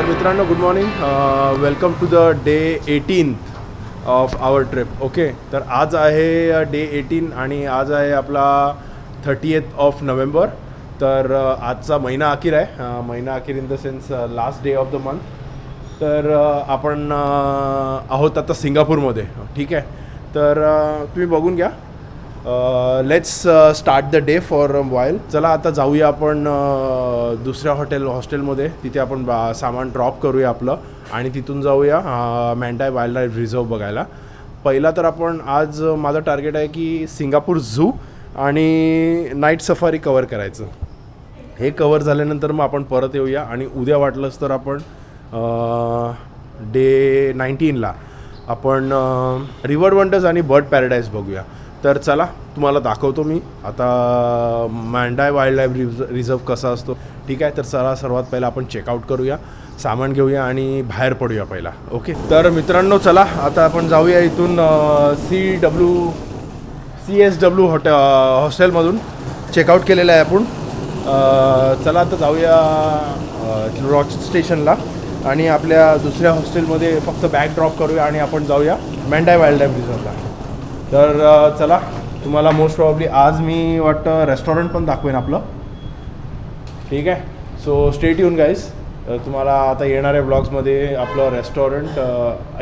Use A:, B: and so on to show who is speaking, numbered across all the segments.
A: मित्रांनो good morning. Welcome to the day 18th of our trip. Okay, तर आज आहे डे 18 आणि आज आहे आपला 30th ऑफ नोव्हेंबर. तर आजचा महिना अखेर आहे. महिना अखेर in the sense last day of the month. तर आपण आहोत आता सिंगापूरमध्ये. ठीक आहे, तर तुम्ही बघून घ्या. Let's start the day for while. चला आता जाऊया आपण दुसऱ्या हॉस्टेलमध्ये. तिथे आपण सामान ड्रॉप करूया आपलं आणि तिथून जाऊया मँडाय वाईल्ड लाईफ रिझर्व बघायला. पहिला तर आपण आज माझं टार्गेट आहे की सिंगापूर झू आणि नाईट सफारी कवर करायचं. हे कवर झाल्यानंतर मग आपण परत येऊया आणि उद्या वाटलंच तर आपण डे 19ला आपण रिव्हर वंडर्स आणि बर्ड पॅराडाईज बघूया. तर चला तुम्हाला दाखवतो मी आता मँडाय वाईल्ड लाईफ रिझर्व कसा असतो. ठीक आहे, तर चला सर्वात पहिला आपण चेकआउट करूया, सामान घेऊया आणि बाहेर पडूया पहिला. ओके, तर मित्रांनो चला आता आपण जाऊया इथून CSW हॉस्टेलमधून चेकआउट केलेलं आहे आपण. चला आता जाऊया रॉच स्टेशनला आणि आपल्या दुसऱ्या हॉस्टेलमध्ये फक्त बॅग ड्रॉप करूया आणि आपण जाऊया मँडाय वाईल्ड लाईफ रिझर्वला. तर चला तुम्हाला मोस्ट प्रॉब्ली आज मी वाटतं रेस्टॉरंट पण दाखवेन आपलं. ठीक आहे, सो स्टे ट्यून गाईज. तुम्हाला आता येणाऱ्या ब्लॉग्समध्ये आपलं रेस्टॉरंट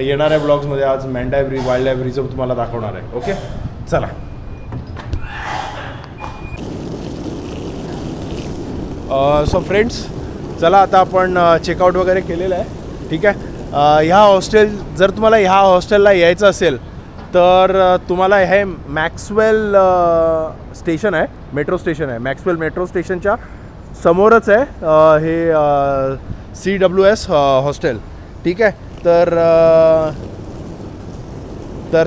A: येणाऱ्या ब्लॉग्समध्ये आज मँडाय वाईल्ड लाईफ रिझर्व तुम्हाला दाखवणार आहे. ओके, चला. सो फ्रेंड्स, चला आता आपण चेकआउट वगैरे केलेलं आहे. ठीक आहे, जर तुम्हाला ह्या हॉस्टेलला यायचं असेल तर तुम्हाला हे मॅक्सवेल स्टेशन आहे, मेट्रो स्टेशन आहे. मॅक्सवेल मेट्रो स्टेशनच्या समोरच आहे हे CWS हॉस्टेल. ठीक आहे, तर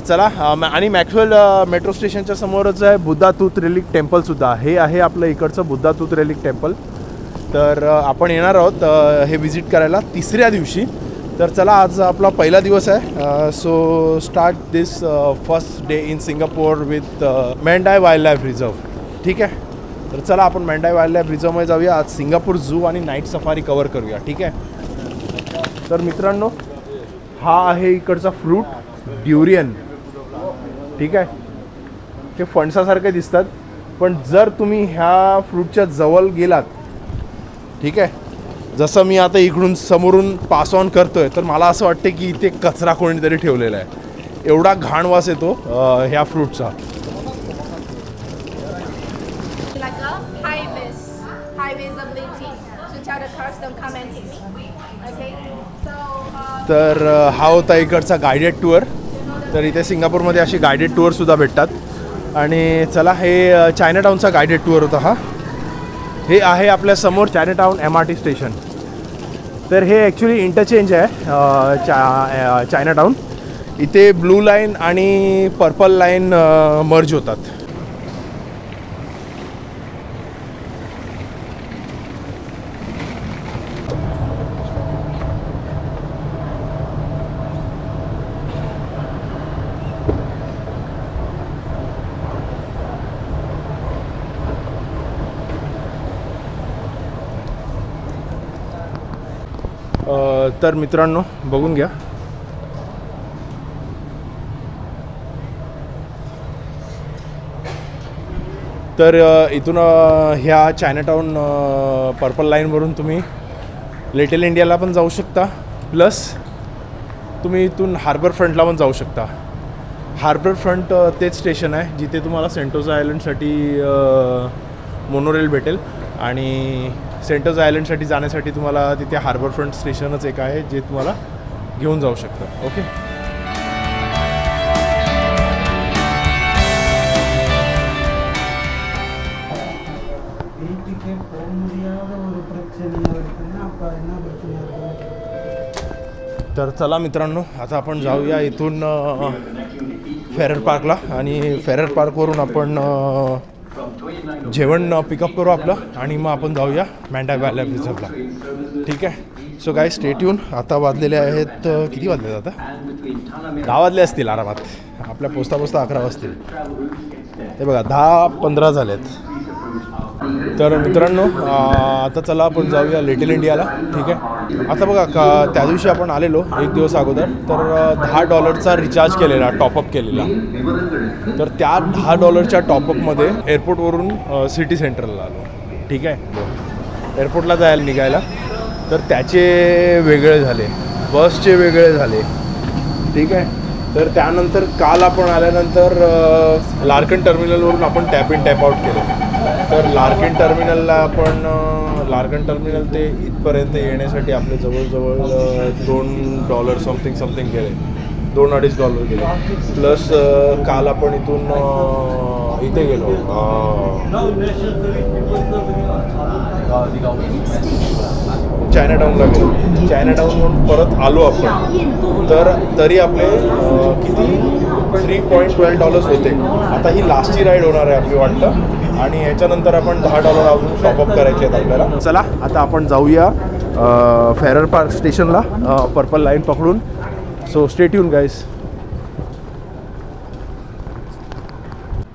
A: चला. आणि मॅक्सवेल मेट्रो स्टेशनच्या समोरच आहे बुद्धा तूथ रेलिक टेम्पलसुद्धा. हे आहे आपलं इकडचं बुद्धा तूथ रेलिक टेम्पल. तर आपण येणार आहोत हे विजिट करायला तिसऱ्या दिवशी. तर चला आज आपला पहिला दिवस आहे. So start this first day in Singapore with Mandai wild life reserve. ठीक आहे, तर चला आपण मँडाय वाईल्ड लाईफ रिझर्वमध्ये जाऊया. आज सिंगापूर झू आणि नाईट सफारी कवर करूया. ठीक आहे, तर मित्रांनो हा आहे इकडचा फ्रूट ड्युरियन. ठीक आहे, हे फणसासारखे दिसतात पण जर तुम्ही ह्या फ्रूटच्या जवळ गेलात, ठीक आहे, जसं मी आता इकडून समोरून पास ऑन करतोय तर मला असं वाटतं की इथे कचरा कोणीतरी ठेवलेला आहे. एवढा घाण वास येतो ह्या फ्रूटचा. तर हा होता इकडचा गायडेड टूर. तर इथे सिंगापूरमध्ये अशी गायडेड टूरसुद्धा भेटतात. आणि चला हे चायनाटाऊनचा गायडेड टूर होता हा. हे आहे आपल्या समोर चायनाटाऊन MRT स्टेशन. तर हे ॲक्च्युली इंटरचेंज आहे चायनाटाऊन. इथे ब्लू लाईन आणि पर्पल लाईन मर्ज होतात. तर मित्रांनो बघून घ्या. तर इथून ह्या चायनाटाऊन पर्पल लाईनवरून तुम्ही लिटल इंडियाला पण जाऊ शकता. प्लस तुम्ही इथून हार्बर फ्रंटला पण जाऊ शकता. हार्बर फ्रंट तेच स्टेशन आहे जिथे तुम्हाला सेंटोसा आयलंडसाठी मोनोरेल भेटेल. आणि सेंटोसा आयलंडसाठी जाण्यासाठी तुम्हाला तिथे हार्बर फ्रंट स्टेशनच एक आहे जे तुम्हाला घेऊन जाऊ शकतं. ओके, तर चला मित्रांनो आता आपण जाऊया इथून फेरर पार्कला आणि फेरर पार्कवरून आपण जेवण पिकअप करू आपलं आणि मग आपण जाऊया मँडाय वाईल्ड लाईफ रिझर्वला. ठीक आहे, सो गाईज स्टे ट्यून. आता वाजलेले आहेत किती वाजले आता 10 वाजले असतील आरामात. आपल्या पोचता 11 वाजतील. हे बघा 10:15 झालेत. तर मित्रांनो आता चला आपण जाऊया लिटिल इंडियाला. ठीक आहे. आता बघा त्या दिवशी आपण आलेलो एक दिवस अगोदर, तर $10 रिचार्ज केलेला, टॉपअप केलेला. तर त्या $10 टॉपअपमध्ये एअरपोर्टवरून सिटी सेंटरला आलो. ठीक आहे. एअरपोर्टला जायला निघायला तर त्याचे वेगळे झाले, बसचे वेगळे झाले. ठीक आहे. तर त्यानंतर काल आपण आल्यानंतर लार्कन टर्मिनलवरून आपण टॅप इन टॅप आउट केलं. तर लार्कन टर्मिनल ते इथपर्यंत येण्यासाठी आपले जवळजवळ $2 समथिंग गेले, $2-2.5 गेले. प्लस काल आपण इथून इथे गेलो चायनाटाऊनला गेलो. चायनाटाऊनवरून परत आलो आपण, तर तरी आपले किती $3.12 होते. आता ही लास्टची राईड होणार आहे आपली वाटतं, आणि याच्यानंतर आपण $10 अजून टॉपअप करायचे आहेत आपल्याला. चला आता आपण जाऊया फेरर पार्क स्टेशनला पर्पल लाईन पकडून. So stay tune guys.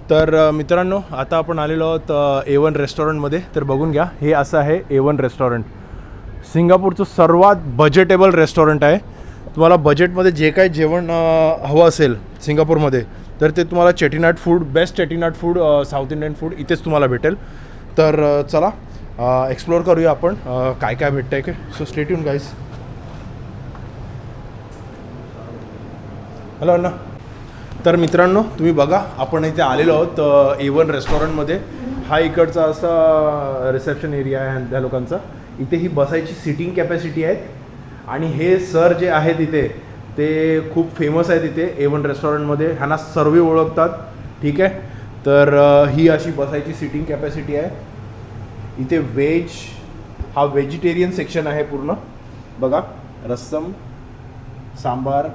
A: तर मित्रांनो आता आपण आलेलो आहोत A1 रेस्टॉरंटमध्ये. तर बघून घ्या, हे असं आहे A1 रेस्टॉरंट. सिंगापूरचं सर्वात बजेटेबल रेस्टॉरंट आहे. तुम्हाला बजेटमध्ये जे काही जेवण हवं असेल सिंगापूरमध्ये, तर ते तुम्हाला Chettinad food, best Chettinad food, south Indian food इथेच तुम्हाला भेटेल. तर चला एक्सप्लोअर करूया आपण काय काय भेटतं आहे. So stay tune guys. Hello अण्णा. तर मित्रांनो तुम्ही बघा, आपण इथे आलेलो आहोत A1 रेस्टॉरंटमध्ये. हा इकडचा असा रिसेप्शन एरिया आहे त्या लोकांचा. इथे ही बसायची सिटिंग कॅपॅसिटी आहे. आणि हे सर जे आहेत इथे ते खूप फेमस आहेत इथे A1 रेस्टॉरंटमध्ये. ह्यांना सर्व ओळखतात. ठीक आहे. तर ही अशी बसायची सिटिंग कॅपॅसिटी आहे. इथे हा व्हेजिटेरियन सेक्शन आहे पूर्ण. बघा, रस्सम, सांबार,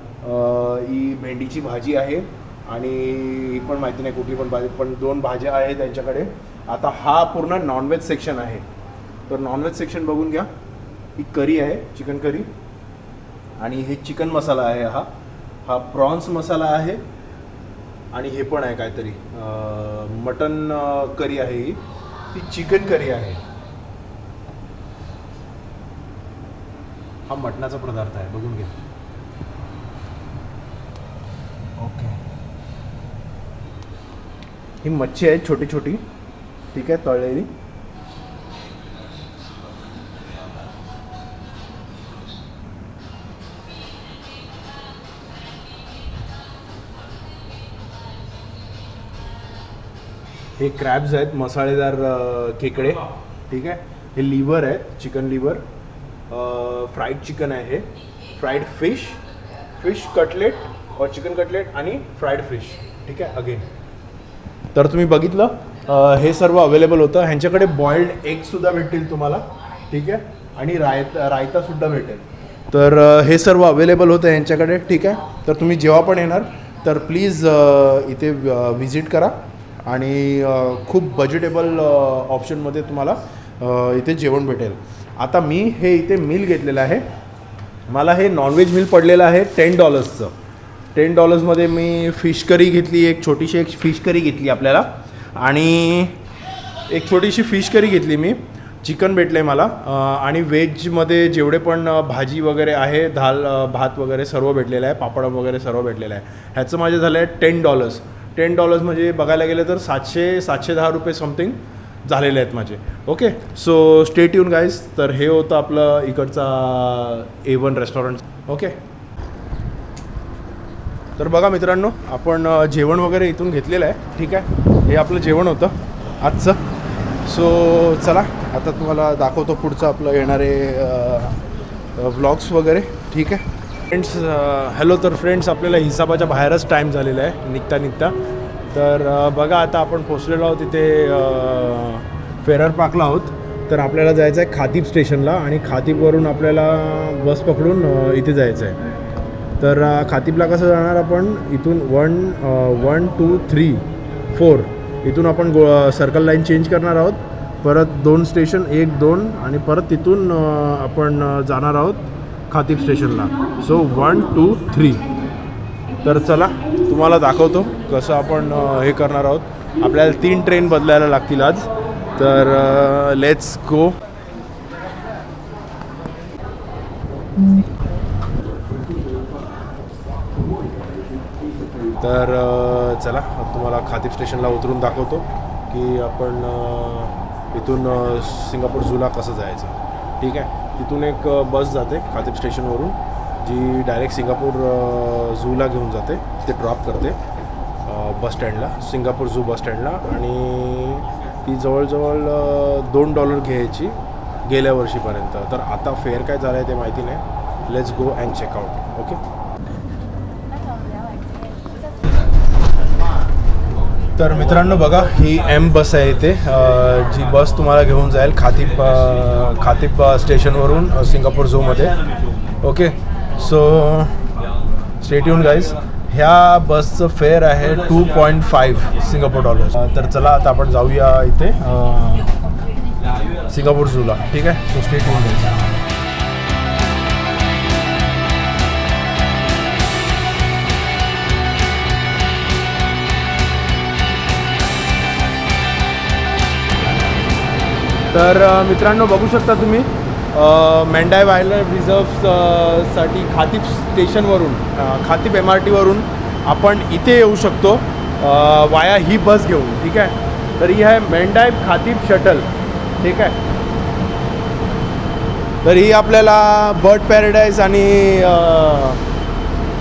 A: ही भेंडीची भाजी आहे, आणि ही पण माहिती नाही कुठली पण भाजी, पण 2 भाज्या आहेत त्यांच्याकडे. आता हा पूर्ण नॉनव्हेज सेक्शन आहे. तर नॉनव्हेज सेक्शन बघून घ्या. ही करी आहे, चिकन करी, आणि हे चिकन मसाला आहे. हा प्रॉन्स मसाला आहे, आणि हे पण आहे काहीतरी मटन करी आहे. ही चिकन करी आहे. हा मटणाचा पदार्थ आहे, बघून घ्या. ओके. ही मच्छी आहे छोटी छोटी. ठीक आहे, तळलेली. हे क्रॅब्स आहेत, मसालेदार खेकडे. ठीक आहे. हे लिव्हर आहे, चिकन लिव्हर. फ्राईड चिकन आहे, हे फ्राईड फिश कटलेट और चिकन कटलेट आणि फ्राईड फिश. ठीक आहे अगेन. तर तुम्ही बघितलं हे सर्व अवेलेबल होतं. ह्यांच्याकडे बॉइल्ड एगसुद्धा भेटतील तुम्हाला. ठीक आहे. आणि रायतासुद्धा भेटेल. तर हे सर्व अवेलेबल होतं ह्यांच्याकडे. ठीक आहे. तर तुम्ही जेव्हा पण येणार तर प्लीज इथे व्हिजिट करा, आणि खूप बजेटेबल ऑप्शनमध्ये तुम्हाला इथे जेवण भेटेल. आता मी हे इथे मील घेतलेलं आहे. मला हे नॉनव्हेज मील पडलेलं आहे $10चं. $10मध्ये मी फिश करी घेतली, एक फिश करी घेतली आपल्याला, आणि एक छोटीशी फिश करी घेतली मी. चिकन भेटलं आहे मला, आणि व्हेजमध्ये जेवढे पण भाजी वगैरे आहे, भात वगैरे सर्व भेटलेलं आहे, पापड वगैरे सर्व भेटलेलं आहे. ह्याचं माझे झालं आहे $10 म्हणजे बघायला गेलं तर $710 समथिंग झालेले आहेत माझे. Okay. So stay tune guys. तर हे होतं आपलं इकडचा A1 रेस्टॉरंट. ओके. तर बघा मित्रांनो, आपण जेवण वगैरे इथून घेतलेलं आहे. ठीक आहे. हे आपलं जेवण होतं आजचं. सो चला आता तुम्हाला दाखवतो पुढचं आपलं येणारे व्लॉग्स वगैरे. ठीक आहे फ्रेंड्स. हॅलो. तर फ्रेंड्स, आपल्याला हिसाबाच्या बाहेरच टाईम झालेला आहे निघता. तर बघा आता आपण पोचलेलो आहोत इथे फेरर पार्कला आहोत. तर आपल्याला जायचं आहे खातीब स्टेशनला, आणि खातीबवरून आपल्याला बस पकडून इथे जायचं आहे. तर खातीबला कसं जाणार आपण, इथून 1 2 3 4 इथून आपण सर्कल लाईन चेंज करणार आहोत. परत 2 स्टेशन, 1 2, आणि परत तिथून आपण जाणार आहोत खातीब स्टेशनला. सो 1 2 3. तर चला तुम्हाला दाखवतो कसं आपण हे करणार आहोत. आपल्याला 3 ट्रेन बदलायला लागतील आज. तर लेट्स गो. तर चला तुम्हाला खातीप स्टेशनला उतरून दाखवतो की आपण इथून सिंगापूर झूला कसं जायचं. ठीक आहे, तिथून एक बस जाते खातीप स्टेशनवरून जी डायरेक्ट सिंगापूर झूला घेऊन जाते. ते ड्रॉप करते बस स्टँडला, सिंगापूर झू बस स्टँडला. आणि ती जवळजवळ $2 घ्यायची गेल्या वर्षीपर्यंत. तर आता फेअर काय झालं आहे ते माहिती नाही. Let's go and check out. Okay. तर मित्रांनो बघा, ही एम बस आहे इथे, जी बस तुम्हाला घेऊन जाईल खातीप स्टेशनवरून सिंगापूर झूमध्ये. Okay, so stay tune guys. ह्या बसचं फेअर आहे $2.5 सिंगापूर डॉलर्स. तर चला आता आपण जाऊया इथे सिंगापूर झूला. ठीक आहे, सो स्टे ट्यून गाईज. तर मित्रांनो बघू शकता तुम्ही, मेंढाई वाईल्डलाईफ रिझर्व्हसाठी खातीप स्टेशनवरून खातीप MRT वरून आपण इथे येऊ शकतो वाया ही बस घेऊन. ठीक आहे, तर ही आहे मेंढाई खातीप शटल. ठीक आहे, तर ही आपल्याला बर्ड पॅराडाईज आणि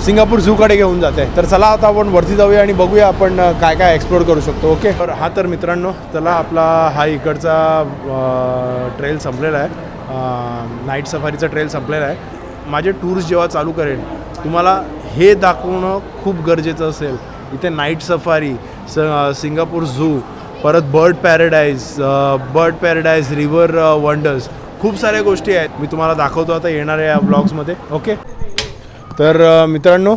A: सिंगापूर झूकडे घेऊन जाते. तर चला आता आपण वरती जाऊया आणि बघूया आपण काय काय एक्सप्लोर करू शकतो. ओके, तर तर मित्रांनो चला, आपला हा इकडचा ट्रेल संपलेला आहे. नाईट सफारीचा ट्रेल संपलेला आहे. माझे टूर्स जेव्हा चालू करेन तुम्हाला हे दाखवणं खूप गरजेचं असेल. इथे नाईट सफारी, सिंगापूर झू, परत बर्ड पॅराडाईज, रिव्हर वंडर्स, खूप साऱ्या गोष्टी आहेत. मी तुम्हाला दाखवतो आता येणाऱ्या या ब्लॉग्समध्ये. ओके, तर मित्रांनो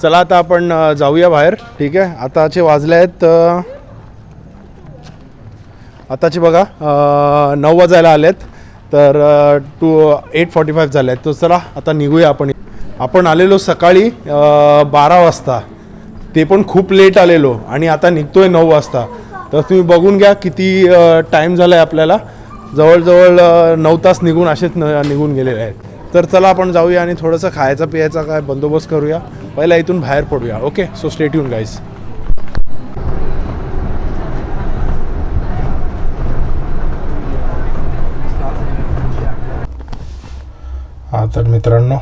A: चला आता आपण जाऊया बाहेर. ठीक आहे, आताचे वाजले आहेत, आताचे बघा 9 वाजायला आलेत. तर 8:45 झाले आहेत. तर चला आता निघूया आपण. आपण आलेलो सकाळी 12 वाजता, ते पण खूप लेट आलेलो, आणि आता निघतोय 9 वाजता. तर तुम्ही बघून घ्या किती टाईम झाला आहे आपल्याला. जवळजवळ 9 तास निघून असेच निघून गेलेले आहेत. तर चला आपण जाऊया आणि थोडंसं खायचा पियाचा काय बंदोबस्त करूया. पहिला इथून बाहेर पडूया. Okay, so stay tune guys. तर मित्रांनो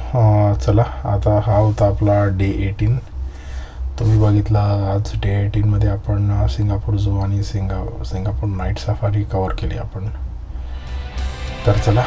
A: चला, आता हा होता आपला डे 18. तुम्ही बघितला आज डे 18मध्ये आपण सिंगापूर झू आणि सिंगापूर नाईट सफारी कवर केली आपण. तर चला